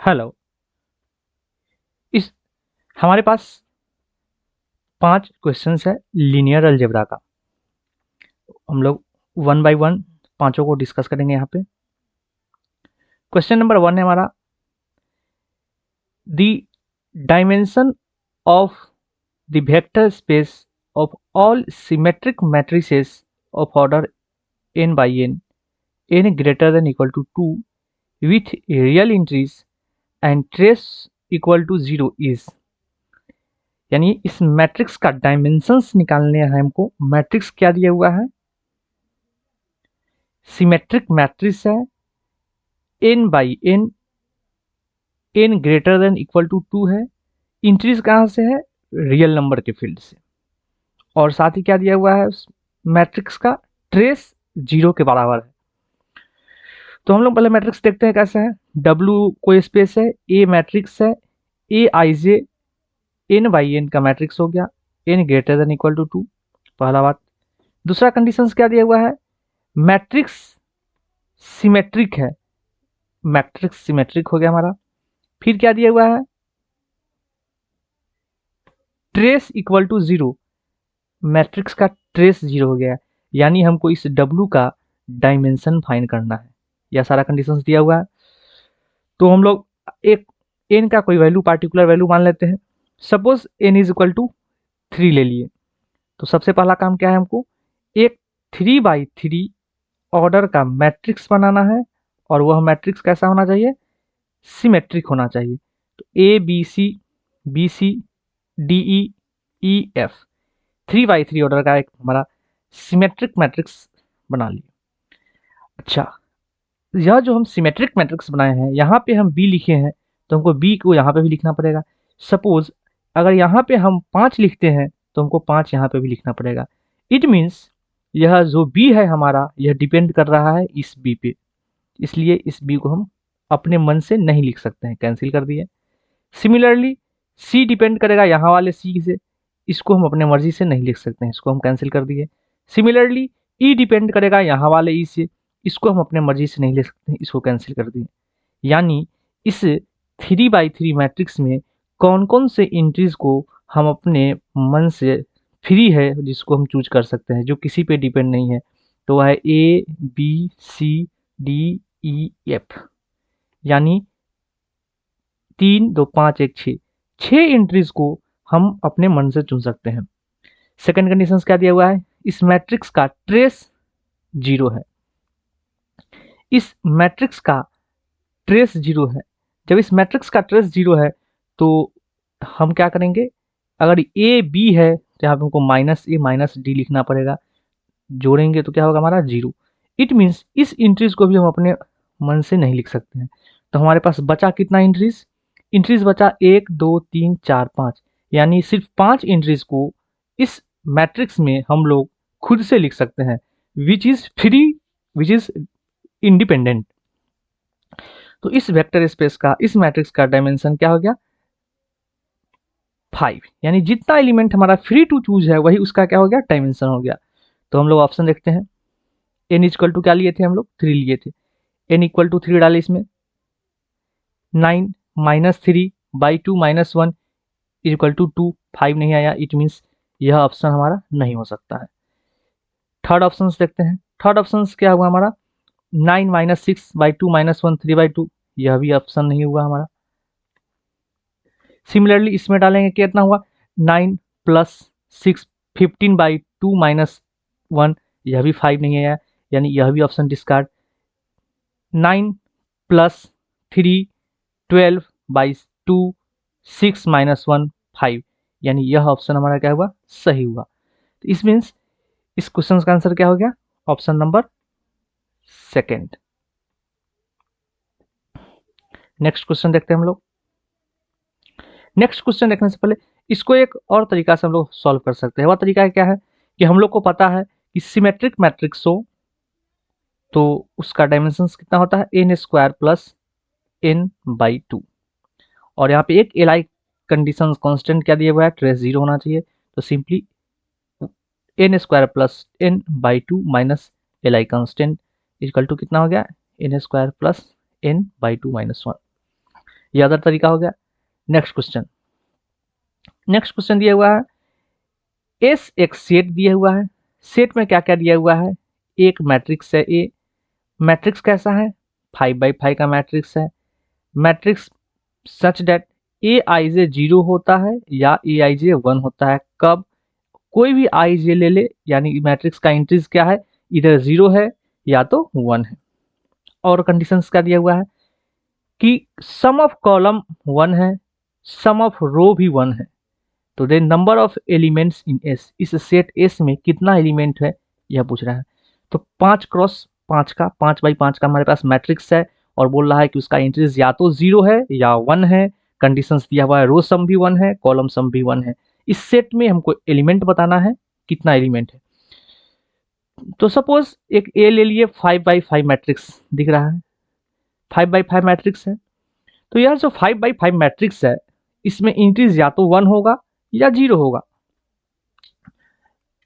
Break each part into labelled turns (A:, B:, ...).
A: Hello. इस हमारे पास 5 questions है लीनियर अलजेब्रा का। हम लोग वन बाय वन पांचों को डिस्कस करेंगे यहाँ पे। क्वेश्चन नंबर 1 है हमारा, the dimension of the vector space of all symmetric matrices of order n by n greater than equal to 2 with real entries and trace equal to 0 is. यानी इस matrix का dimensions निकालने हैं हमको। Matrix क्या दिया हुआ है? सिमेट्रिक मैट्रिक्स है, n by n greater than equal to 2 है। इंट्रीज कहाँ से है? रियल नंबर के फील्ड से। और साथ ही क्या दिया हुआ है उस मैट्रिक्स का? ट्रेस 0 के बराबर है। तो हम लोग पहले मैट्रिक्स देखते हैं कैसा है। W कोई स्पेस है, A मैट्रिक्स है, A i j n by n का मैट्रिक्स हो गया, n greater than equal to 2, पहला बात। दूसरा कंडीशन क्या दिया हुआ है? मैट्रिक्स सिमेट्रिक है, मैट्रिक्स सिमेट्रिक हो गया हमारा। फिर क्या दिया हुआ है? ट्रेस इक्वल टू 0, मैट्रिक्स का ट्रेस 0 हो गया। यानी हमको इस W का डायमेंशन फाइंड करना है। यह सारा कंडीशंस दिया हुआ है। तो हम लोग एक n का कोई वैल्यू, पार्टिकुलर वैल्यू मान लेते हैं। Suppose n is equal to 3 ले लिए। तो सबसे पहला काम क्या है? हमको एक 3x3 ऑर्डर का मैट्रिक्स बनाना है, और वह मैट्रिक्स कैसा होना चाहिए? सिमेट्रिक होना चाहिए। तो A B C D E F 3x3 order का एक हमारा सिमेट्रिक मैट्रिक्स बना लिया। अच्छा, यह जो हम सिमेट्रिक मैट्रिक्स बनाए हैं, यहाँ पे हम B लिखे हैं, तो हमको B को यहाँ पे भी लिखना पड़ेगा। सपोज अगर यहाँ पे हम 5 लिखते हैं, तो हमको 5 यहाँ पे भी लिखना पड़ेगा। इट मीन्स यह जो B है हमारा, यह डिपेंड कर रहा है इस B पे, इसलिए इस B को हम अपने मन से नहीं लिख सकते हैं, कैंसिल कर दिए। सिमिलरली C डिपेंड करेगा यहाँ वाले C से, इसको हम अपने मर्जी से नहीं लिख सकते हैं, इसको हम कैंसिल कर दिए। सिमिलरली E डिपेंड करेगा यहाँ वाले E से, इसको हम अपने मर्जी से नहीं लिख सकते हैं, इसको कैंसिल कर दिए। यानी इस 3x3 मैट्रिक्स में कौन कौन से एंट्रीज को हम अपने मन से फ्री है, जिसको हम चूज कर सकते हैं, जो किसी पे डिपेंड नहीं है, तो वह है A B C D E F। यानी 3 2 5 1 6 6 एंट्रीज को हम अपने मन से चुन सकते हैं। सेकंड कंडीशन क्या दिया हुआ है? इस मैट्रिक्स का ट्रेस 0 है। इस मैट्रिक्स का ट्रेस 0 है। जब इस मैट्रिक्स का ट्रेस 0 है, तो हम क्या करेंगे? अगर ए बी है, तो यहाँ पे हमको -A-D लिखना पड़ेगा। जोड़ेंगे तो क्या होगा हमारा? 0। इट मीन्स इस इंट्रीज को भी हम अपने मन से नहीं लिख सकते हैं। तो हमारे पास बचा कितना इंट्रीज? इंट्रीज बचा 1 2 3 4 5। यानी सिर्फ 5 इंट्रीज को इस मैट्रिक्स में हम लोग खुद से लिख सकते हैं, which is free, which is independent. तो इस वेक्टर स्पेस का, इस मैट्रिक्स का डायमेंशन क्या हो गया? 5। यानी जितना एलिमेंट हमारा फ्री टू चूज है, वही उसका क्या हो गया? डायमेंशन हो गया। तो हम लोग ऑप्शन देखते हैं। n इक्वल टू क्या लिए थे हम लोग? 3 लिए थे। n इक्वल टू 3 डाले इसमें। 9 -3/2 - 1 इक्वल टू 2। 5 नहीं आया, इट मीन्स यह ऑप्शन हमारा नहीं हो सकता है। थर्ड ऑप्शन देखते हैं। थर्ड ऑप्शन क्या हुआ हमारा? 9 - 6/2 - 1 3/2। यह भी ऑप्शन नहीं हुआ हमारा। सिमिलरली इसमें डालेंगे, कितना हुआ? 9 + 6 15/2 - 1। यह भी 5 नहीं आया, यानी यह भी ऑप्शन डिस्कार्ड। 9 + 3 12/2 6 - 1 5। यानी यह ऑप्शन हमारा क्या हुआ? सही हुआ। तो इस मीन्स इस क्वेश्चन का आंसर क्या हो गया? Option number second. Next question देखते हैं हम लोग। नेक्स्ट क्वेश्चन देखने से पहले इसको एक और तरीका से हम लोग सॉल्व कर सकते हैं। वह तरीका क्या है कि हम लोग को पता है कि सिमेट्रिक मैट्रिक्स हो तो उसका डायमेंशन कितना होता है? n² + n/2। और यहाँ पे एक एल कंडीशन कांस्टेंट क्या दिया हुआ है? ट्रेस 0 होना चाहिए। तो simply n² + n/2 minus l constant equal to कितना हो गया? n² + n/2 - 1। ये अदर तरीका हो गया। नेक्स्ट क्वेश्चन दिया हुआ है एस एक सेट दिया हुआ है। सेट में क्या क्या दिया हुआ है, एक मैट्रिक्स है ए। मैट्रिक्स कैसा है, 5x5 का मैट्रिक्स है। Matrix such date A i जे 0 होता है या ए आई जे 1 होता है। कब, कोई भी आई जे ले ले, यानी मैट्रिक्स का एंट्रीज क्या है, इधर 0 है या तो 1 है। और कंडीशंस क्या दिया हुआ है कि सम ऑफ कॉलम 1 है, सम ऑफ रो भी 1 है। तो then number of elements in S, इस सेट एस में कितना एलिमेंट है यह पूछ रहा है। तो 5x5 का 5x5 का हमारे पास मैट्रिक्स है और बोल रहा है कि उसका एंट्रीज या तो 0 है या 1 है। कंडीशंस दिया हुआ है रो सम भी 1 है, कॉलम सम भी 1 है। इस सेट में हमको एलिमेंट बताना है, कितना एलिमेंट है। तो सपोज एक ए ले लिए, 5x5 मैट्रिक्स दिख रहा है, 5x5 मैट्रिक्स है। तो यार जो 5x5 मैट्रिक्स है इसमें एंट्रीज या तो 1 होगा या 0 होगा,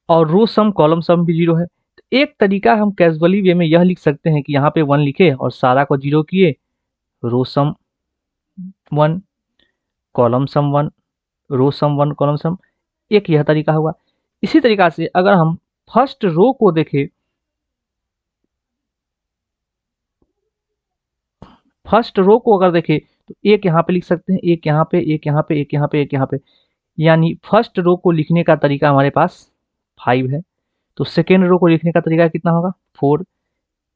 A: और रो सम कॉलम सम भी 0 है। तो एक तरीका हम कैजुअली वे में यह लिख सकते हैं कि यहाँ पे 1 लिखे और सारा को 0 किए, रो सम 1 कॉलम सम 1 रो सम 1 कॉलम सम, एक यह तरीका हुआ। इसी तरीका से अगर हम फर्स्ट रो को देखें, फर्स्ट रो को अगर देखें तो एक यहाँ पे लिख सकते हैं, एक यहाँ पे, एक यहाँ पे, एक यहाँ पे, एक यहाँ पे, यानी फर्स्ट रो को लिखने का तरीका हमारे पास 5 है। तो सेकेंड रो को लिखने का तरीका कितना होगा, 4,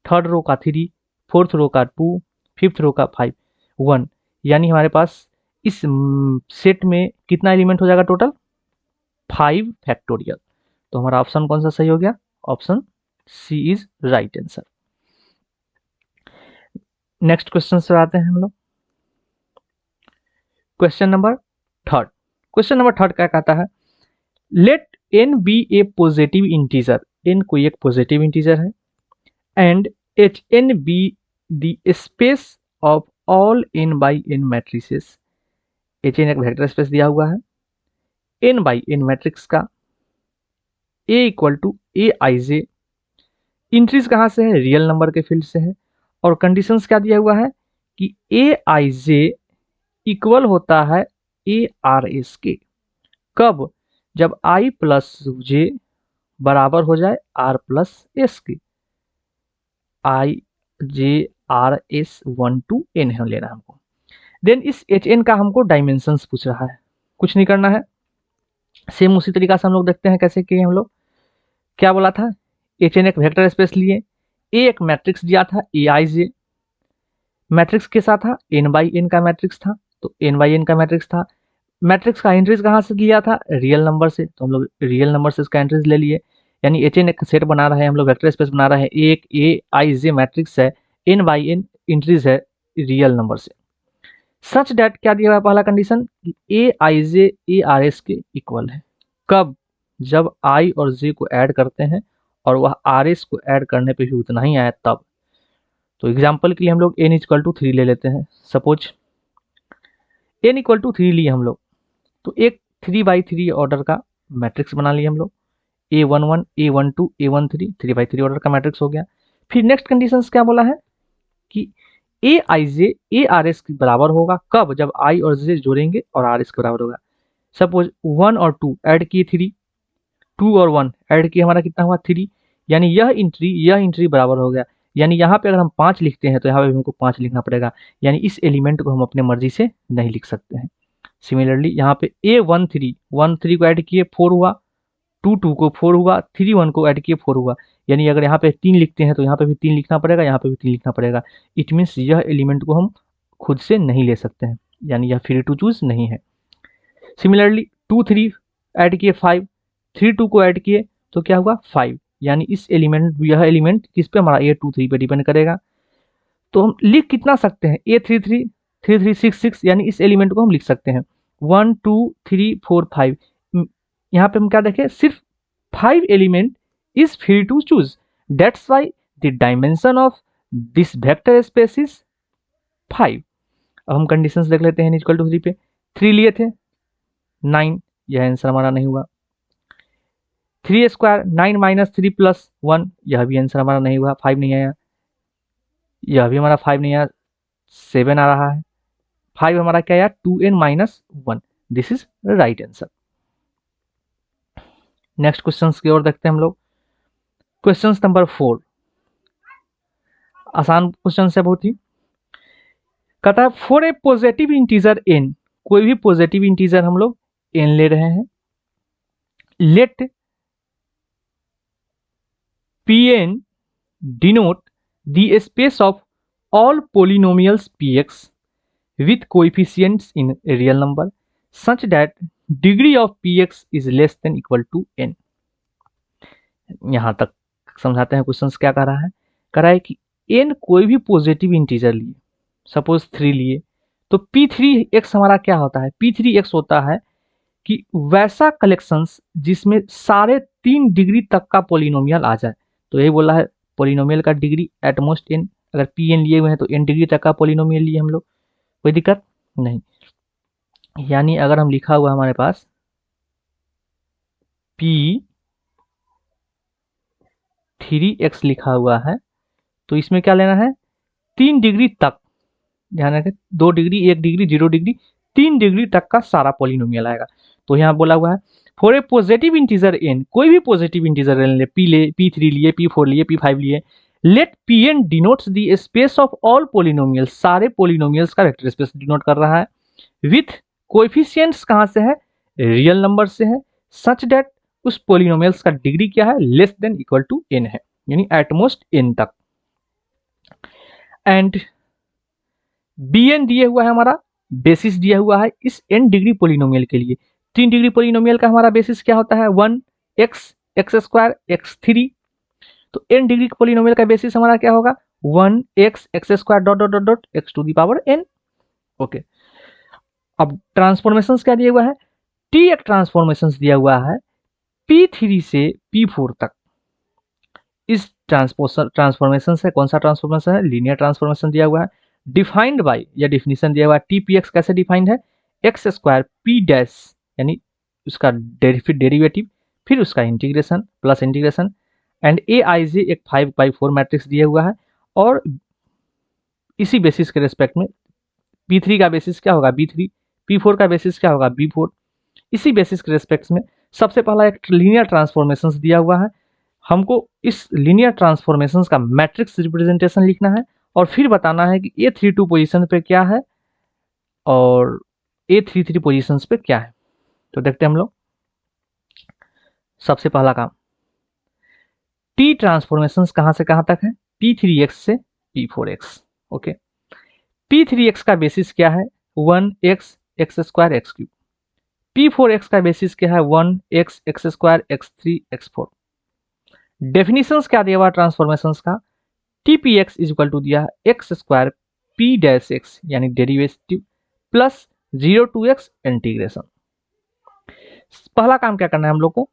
A: थर्ड रो का 3, फोर्थ रो का 2, फिफ्थ रो का 5, 1, यानी हमारे पास इस सेट में कितना एलिमेंट हो जाएगा टोटल, 5 फैक्टोरियल। तो हमारा ऑप्शन कौन सा सही हो गया, option C is right answer. Next question से आते हैं हम लोग, क्वेश्चन नंबर थर्ड क्या कहता है, let n be a positive integer, n कोई एक पॉजिटिव इंटीजर है, and H N be the space of all n by n matrices. H N एक वेक्टर स्पेस दिया हुआ है, n बाई n मैट्रिक्स का, a equal to a i j, entries कहाँ से है, रियल नंबर के फील्ड से है। और कंडीशंस क्या दिया हुआ है कि ए आई जे इक्वल होता है ए आर एस के। कब, जब आई प्लस जे बराबर हो जाए आर प्लस एस के। I J R S 1 to n है लेना हमको। देन इस एच एन का हमको डायमेंशंस पूछ रहा है, कुछ नहीं करना है, सेम उसी तरीका से हम लोग देखते हैं कैसे किए हम लोग। क्या बोला था, एच एन एक वेक्टर स्पेस लिए, ए एक मैट्रिक्स दिया था ए आई जे, मैट्रिक्स कैसा था, एन बाई एन का मैट्रिक्स था, तो एन बाई एन का मैट्रिक्स था। मैट्रिक्स का एंट्रीज कहाँ से लिया था, रियल नंबर से, तो हम लोग रियल नंबर से इसका एंट्रीज ले लिए। यानी एच एन एक सेट बना रहे हैं हम लोग, वेक्टर स्पेस बना रहे हैं, एक ए आई जे मैट्रिक्स है, एन बाई एन एंट्रीज है रियल नंबर से। सच डैट क्या दिया हुआ है पहला condition, A i J A R S के इक्वल है। कब, जब आई और जे को ऐड करते हैं और वह आर एस को ऐड करने पे भी उतना ही आया तब। तो एग्जाम्पल के लिए हम लोग एन इक्वल टू 3 ले लेते हैं। सपोज एन इक्वल टू 3 लिए हम लोग, तो एक 3x3 ऑर्डर का मैट्रिक्स बना लिए हम लोग, A11 A12 A13 3x3 order का मैट्रिक्स हो गया। फिर नेक्स्ट कंडीशंस क्या बोला है कि ए i J A R S के बराबर होगा। कब, जब आई और जे जोड़ेंगे और आर एस के बराबर होगा। सपोज 1 और 2 ऐड किए 3, 2 और 1 ऐड किए हमारा कितना हुआ 3, यानी यह इंट्री बराबर हो गया। यानी यहाँ पे अगर हम 5 लिखते हैं तो यहाँ पे हमको 5 लिखना पड़ेगा, यानी इस एलिमेंट को हम अपने मर्जी से नहीं लिख सकते हैं। सिमिलरली यहाँ पे A13 को ऐड किए 4 हुआ, 2 को 4 हुआ, 1 को ऐड किए 4 हुआ, यानी अगर यहाँ पे 3 लिखते हैं तो यहाँ पे भी 3 लिखना पड़ेगा, यहाँ पे भी 3 लिखना पड़ेगा। इट मीन्स यह एलिमेंट को हम खुद से नहीं ले सकते हैं, यानी यह फ्री टू चूज नहीं है। सिमिलरली 2 3 ऐड किए 5, 3 2 को ऐड किए तो क्या हुआ 5, यानी यह एलिमेंट किस पे, हमारा A23 पे डिपेंड करेगा। तो हम लिख कितना सकते हैं, A33 3366, यानी इस एलिमेंट को हम लिख सकते हैं 1 2 3 4 5। यहाँ पे हम क्या देखें, सिर्फ 5 element is free to choose, that's why the dimension of this vector space is 5। अब हम कंडीशंस देख लेते हैं, इक्वल टू 3 पे 3 लिए थे 9, यह आंसर हमारा नहीं हुआ। 3 स्क्वायर 9 माइनस 3 प्लस 1, यह भी आंसर हमारा नहीं हुआ, 5 नहीं आया। यह भी हमारा 5 नहीं आया, 7 आ रहा है। 5 हमारा क्या आया 2n-1। This is right answer. Next question की ओर देखते हैं हम लोग। क्वेश्चन नंबर 4 आसान क्वेश्चन है बहुत ही। कहता है for a positive integer n, कोई भी पॉजिटिव इंटीजर हम लोग n ले रहे हैं, late pn denote the space of all polynomials px with coefficients in real number such that degree of px is less than equal to n। यहां तक समझाते हैं क्वेश्चन क्या कह रहा है। कह रहा है कि n कोई भी पॉजिटिव इंटीजर लिए, सपोज 3 लिए, तो p3x हमारा क्या होता है, p3x होता है कि वैसा कलेक्शंस जिसमें सारे 3 डिग्री तक का पोलिनोमियल आ जाए। तो यही बोला है पोलिनोमियल का डिग्री एटमोस्ट n, अगर pn लिए हुए हैं तो n डिग्री तक का पोलिनोमियल लिए हम लोग, कोई दिक्कत नहीं। यानी अगर हम लिखा हुआ हमारे पास p3x लिखा हुआ है, तो इसमें क्या लेना है 3 डिग्री तक, ध्यान रखें 2 डिग्री 1 डिग्री 0 डिग्री 3 डिग्री तक का सारा पोलिनोमियल आएगा। तो यहाँ बोला हुआ है for a positive integer n, कोई भी पॉजिटिव इंटीजर n ले, p3 लिए, p4 लिए, p5 लिए, let pn denotes the space of all polynomials, सारे पोलिनोमियल्स का वेक्टर स्पेस डिनोट कर रहा है, विथ कोएफिशिएंट्स कहाँ से है, रियल नंबर से है, सच दैट उस पोलिनोमियल्स का डिग्री क्या है, less than equal to n है, यानी एटमोस्ट n तक। एंड bn दिए हुआ है, हमारा बेसिस दिया हुआ है इस n डिग्री पोलिनोमियल के लिए। 3 डिग्री पोलिनोमियल का हमारा बेसिस क्या होता है 1x x² x3। तो n डिग्री पोलिनोमियल का बेसिस हमारा क्या होगा 1x x² dot dot dot dot x to the power n। Okay, अब ट्रांसफॉर्मेशंस क्या दिया हुआ है, t एक ट्रांसफॉर्मेशंस दिया हुआ है p3 से p4 तक। इस ट्रांसफॉर्मेशन से कौन सा ट्रांसफॉर्मेशन है, लीनियर ट्रांसफॉर्मेशन दिया हुआ है, डिफाइंड बाय, या डिफिनीशन दिया हुआ है tpx कैसे डिफाइंड है, x² p डैश, यानी उसका डेरिवेटिव, फिर उसका integration plus integration, and aij एक 5/4 मैट्रिक्स दिया हुआ है, और इसी बेसिस के रेस्पेक्ट में p3 का बेसिस क्या होगा b3, p4 का बेसिस क्या होगा b4। इसी बेसिस के रेस्पेक्ट में सबसे पहला एक लीनियर ट्रांसफॉर्मेशंस दिया हुआ है, हमको इस लीनियर ट्रांसफॉर्मेशंस का मैट्रिक्स रिप्रेजेंटेशन लिखना है, और फिर बताना है कि A32 पोजीशन पे क्या है और A33 पोजीशंस पे क्या है। तो देखते हैं हम लोग। सबसे पहला काम, T ट्रांसफॉर्मेशंस कहाँ से कहाँ तक है, P3x से P4x। ओके, P3x का बेसिस क्या है 1x x² x3, P4x का बेसिस क्या है 1x x² x3 x4। Definitions क्या दिया हुआ ट्रांसफॉर्मेशंस का, tpx इज इक्वल टू दिया है x² p डैश x, यानी derivative plus 0 to x integration. पहला काम क्या करना है हम लोग को,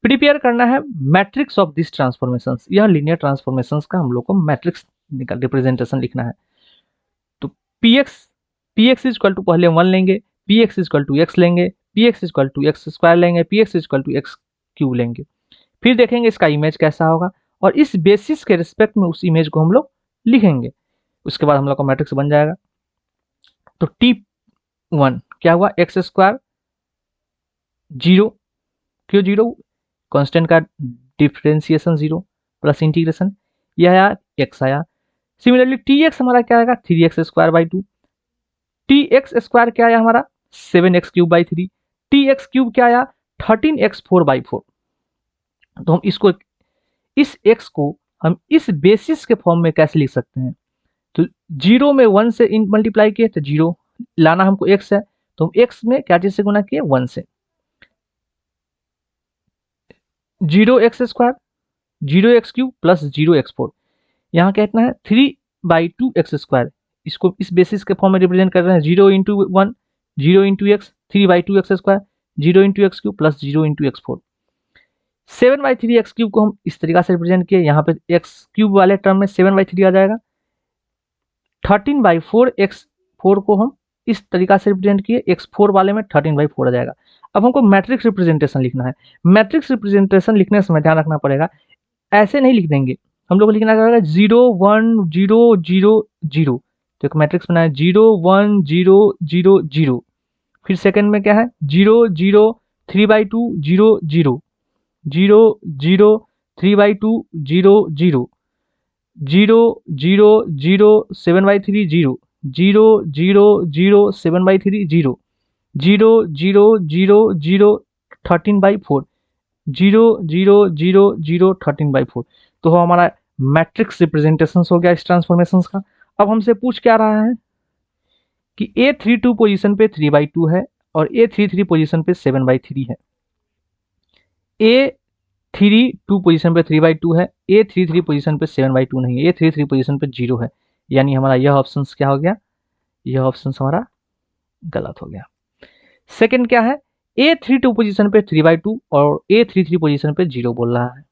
A: प्रिपेयर करना है मैट्रिक्स ऑफ दिस ट्रांसफॉर्मेशंस, यह लीनियर ट्रांसफॉर्मेशंस का हम लोग को मैट्रिक्स रिप्रेजेंटेशन लिखना है। तो px इज इक्वल टू पहले 1 लेंगे, px is equal to x लेंगे, px is equal to x² लेंगे, px is equal to x³ लेंगे, फिर देखेंगे इसका इमेज कैसा होगा, और इस बेसिस के रिस्पेक्ट में उस इमेज को हम लोग लिखेंगे। उसके बाद हम लोग का मैट्रिक्स बन जाएगा। तो T1 क्या हुआ x² 0, क्यों 0, कांस्टेंट का डिफरेंशिएशन 0 प्लस इंटीग्रेशन, यह आया x आया। सिमिलरली Tx हमारा क्या आएगा 3x² 2, Tx² क्या आया हमारा 7x³ 3, Tx³ क्या आया 13x4/4। तो हम इसको, इस x को हम इस बेसिस के फॉर्म में कैसे लिख सकते हैं, तो 0 में 1 से मल्टीप्लाई किए तो 0 लाना हमको x है, तो हम x में क्या चीज से गुना किए 1 से, 0x² 0x³ प्लस 0x4, यहाँ कितना है 3/2x², इसको इस बेसिस के फॉर्म में रिप्रेजेंट कर रहे हैं 0 into 1 0 into x 3/2x² 0 into x³ plus 0 into x4। 7/3 x³ को हम इस तरीका से रिप्रेजेंट किए, यहाँ पे x³ वाले टर्म में 7/3 आ जाएगा। 13/4 x4 को हम इस तरीका से रिप्रेजेंट किए, x4 वाले में 13/4 आ जाएगा। अब हमको मैट्रिक्स रिप्रेजेंटेशन लिखना है। मैट्रिक्स रिप्रेजेंटेशन लिखने समय ध्यान रखना पड़ेगा, ऐसे नहीं लिख देंगे, हम लोग को लिखना पड़ेगा 0 1 0 0 0, तो एक मैट्रिक्स बना है 0 1 0 0 0। फिर सेकंड में क्या है 0 0 3/2 0 0 0 0 3/2 0 0 0 0 0 7/3 0 0 0 0 7/3 0 0 0 0 0 13/4 0 0 0 0 13/4। तो हमारा मैट्रिक्स रिप्रेजेंटेशन हो गया इस ट्रांसफॉर्मेशन का। अब हमसे पूछ क्या रहा है कि A32 पोजीशन पे 3/2 है और A33 पोजीशन पे 7/3 है। A32 पोजीशन पे 3/2 है, A33 पोजीशन पे 7/2 नहीं है, A33 पोजीशन पे 0 है। यानी हमारा यह ऑप्शन क्या हो गया, यह ऑप्शन हमारा गलत हो गया। सेकंड क्या है A32 पोजीशन पे 3/2 और A33 पोजीशन पे 0 बोल रहा है।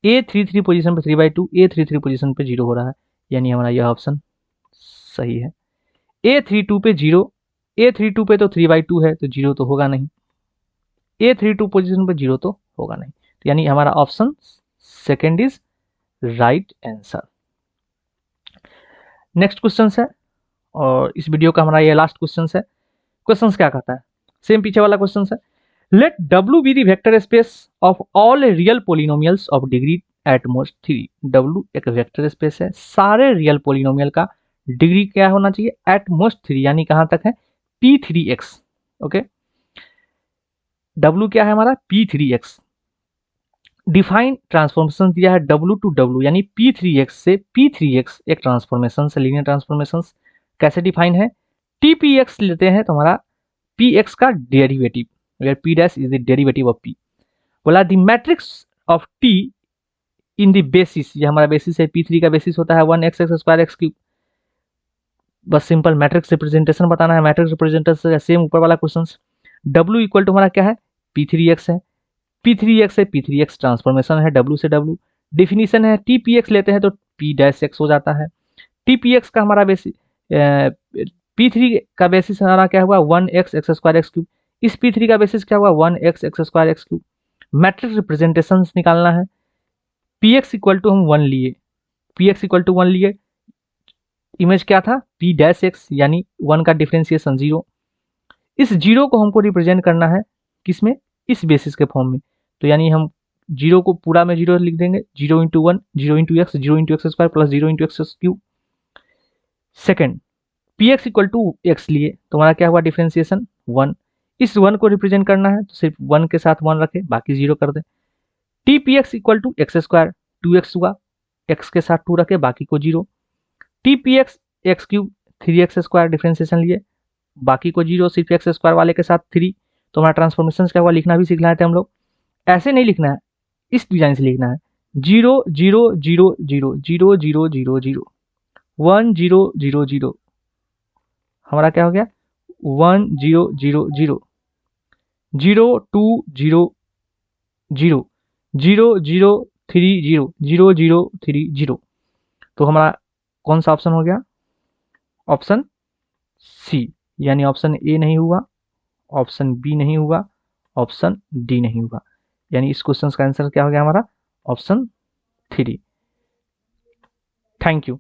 A: A33 पोजीशन पे 3/2, A33 पोजीशन पे 0 हो रहा है, यानी हमारा यह ऑप्शन सही है। A32 पे 0, A32 पे तो 3/2 है तो 0 तो होगा नहीं, A32 पोजीशन पे 0 तो होगा नहीं, तो यानी हमारा option second is right answer. Next question है और इस वीडियो का हमारा ये लास्ट क्वेश्चन है। क्वेश्चन क्या कहता है, सेम पीछे वाला क्वेश्चन है। Let W be the vector space of all real polynomials of degree at most 3। W एक वेक्टर स्पेस है, सारे रियल पोलिनोमियल का डिग्री क्या होना चाहिए, एट मोस्ट 3, यानी कहां तक है P3x। ओके, W क्या है हमारा P3x। डिफाइन ट्रांसफॉर्मेशन दिया है W टू W, यानी P3x से P3x एक ट्रांसफॉर्मेशन से लीनियर ट्रांसफॉर्मेशन कैसे डिफाइन है, TPX लेते हैं तो हमारा Px का derivative, where P dash is the derivative of P। बोला the matrix of T in the basis, ये हमारा बेसिस है, P3 का बेसिस होता है 1x x square x cube. बस सिंपल मैट्रिक्स रिप्रेजेंटेशन बताना है, मैट्रिक्स रिप्रेजेंटेशन सेम ऊपर वाला क्वेश्चन। W इक्वल टू हमारा क्या है P3x है, P3x है, P3x ट्रांसफॉर्मेशन है W से W। डिफिनीशन है TPX लेते हैं तो P डैश x हो जाता है। TPX का हमारा बेसिस P3 का बेसिस हमारा क्या हुआ 1x x square x cube, इस P3 का बेसिस क्या हुआ 1x x square x cube. Matrix representation निकालना है, Px इक्वल टू हम 1 लिए, Px इक्वल टू 1 लिए, इमेज क्या था P डैश x, यानी 1 का डिफरेंशिएशन 0। इस 0 को हमको रिप्रेजेंट करना है किसमें, इस बेसिस के फॉर्म में, तो यानी हम 0 को पूरा में 0 लिख देंगे, 0 into 1 0 into x 0 into x square plus 0 into x cube. Second Px equal to x लिए तो हमारा क्या हुआ डिफरेंशिएशन 1, इस 1 को रिप्रेजेंट करना है तो सिर्फ 1 के साथ 1 रखे बाकी 0 कर दे। TPX equal to x square 2x हुआ, x के साथ 2 रखे बाकी को 0। TPX x cube 3x square differentiation लिए, बाकी को 0, सिर्फ एक्स स्क्वायर वाले के साथ 3। तो हमारा ट्रांसफॉर्मेशन क्या हुआ, लिखना भी सीख लाए थे हम लोग, ऐसे नहीं लिखना है, इस डिजाइन से लिखना है 0 0 0 0 0 0 0 0 1 0 0 0, हमारा क्या हो गया 1 0 0 0 0 2 0 0 0 0 3 0 0 0 3 0। तो हमारा कौन सा ऑप्शन हो गया, ऑप्शन सी, यानी ऑप्शन ए नहीं हुआ, ऑप्शन बी नहीं हुआ, ऑप्शन डी नहीं हुआ, यानी इस क्वेश्चन का आंसर क्या हो गया हमारा ऑप्शन 3। Thank you.